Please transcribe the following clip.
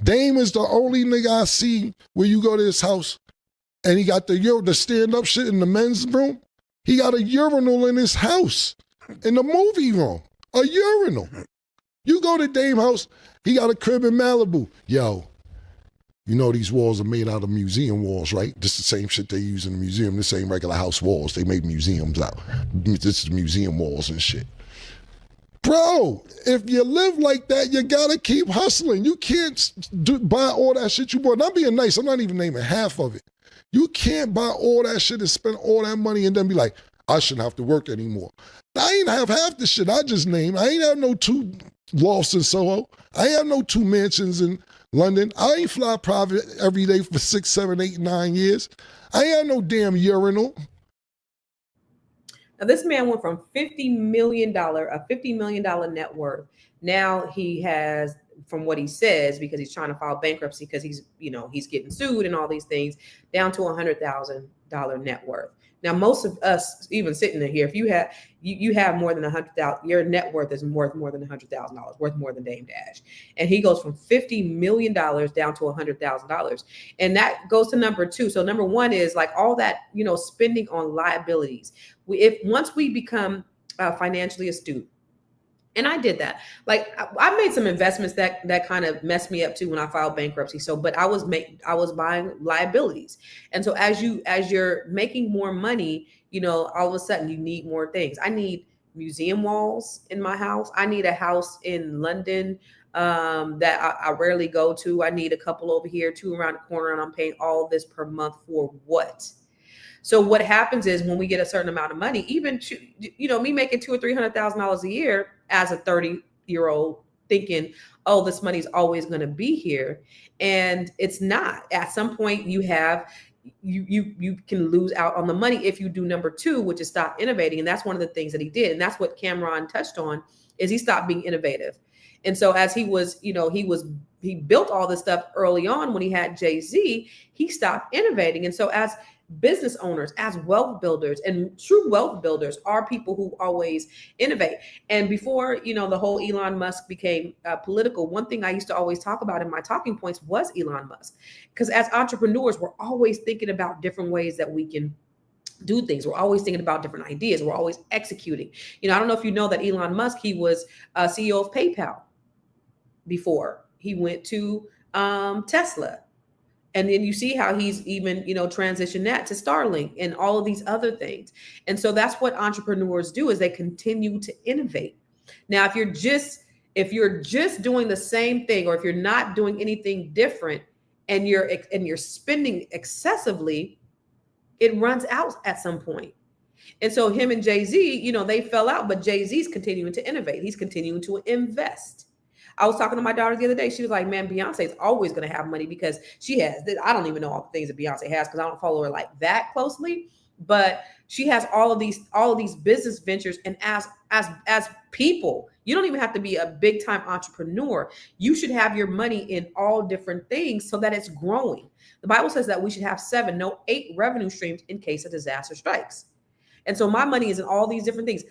Dame is the only nigga I see where you go to his house and he got the stand-up shit in the men's room. He got a urinal in his house, in the movie room, a urinal. You go to Dame house, he got a crib in Malibu. Yo, you know these walls are made out of museum walls, right? This is the same shit they use in the museum. This ain't regular house walls. They make museums out. This is museum walls and shit. Bro, if you live like that, you gotta keep hustling. You can't buy all that shit you bought. Not being nice, I'm not even naming half of it. You can't buy all that shit and spend all that money and then be like, I shouldn't have to work anymore. I ain't have half the shit I just named. I ain't have no 2 lofts in Soho. I ain't have no 2 mansions in London. I ain't fly private every day for 6, 7, 8, 9 years. I ain't have no damn urinal. Now, this man went from $50 million net worth. Now he has, from what he says, because he's trying to file bankruptcy because he's getting sued and all these things, down to $100,000 net worth. Now, most of us, even sitting in here, if you have more than $100,000, your net worth is worth more than $100,000, worth more than Dame Dash. And he goes from $50 million down to $100,000. And that goes to number 2. So number 1 is like all that, spending on liabilities. Once we become financially astute, and I did that. Like I made some investments that kind of messed me up too when I filed bankruptcy. So, but I was buying liabilities. And so as you're making more money, all of a sudden you need more things. I need museum walls in my house. I need a house in London that I rarely go to. I need a couple over here, 2 around the corner, and I'm paying all this per month for what? So what happens is when we get a certain amount of money, even me making $200,000 or $300,000 a year as a 30-year-old, thinking, oh, this money's always going to be here, and it's not. At some point, you can lose out on the money if you do number 2, which is stop innovating, and that's one of the things that he did, and that's what Cameron touched on, is he stopped being innovative. And so as he built all this stuff early on when he had Jay-Z, he stopped innovating, and so as business owners, as wealth builders, and true wealth builders are people who always innovate. And before, the whole Elon Musk became political, one thing I used to always talk about in my talking points was Elon Musk. Because as entrepreneurs, we're always thinking about different ways that we can do things. We're always thinking about different ideas. We're always executing. I don't know if you know that Elon Musk, he was CEO of PayPal before he went to Tesla. And then you see how he's even, transitioned that to Starlink and all of these other things. And so that's what entrepreneurs do, is they continue to innovate. Now, if you're just doing the same thing, or if you're not doing anything different and you're spending excessively, it runs out at some point. And so him and Jay-Z, they fell out, but Jay-Z's continuing to innovate. He's continuing to invest. I was talking to my daughter the other day. She was like, man, Beyonce's always going to have money because she has, I don't even know all the things that Beyonce has because I don't follow her like that closely, but she has all of these business ventures. And as people, you don't even have to be a big time entrepreneur. You should have your money in all different things so that it's growing. The Bible says that we should have 8 revenue streams in case a disaster strikes. And so my money is in all these different things.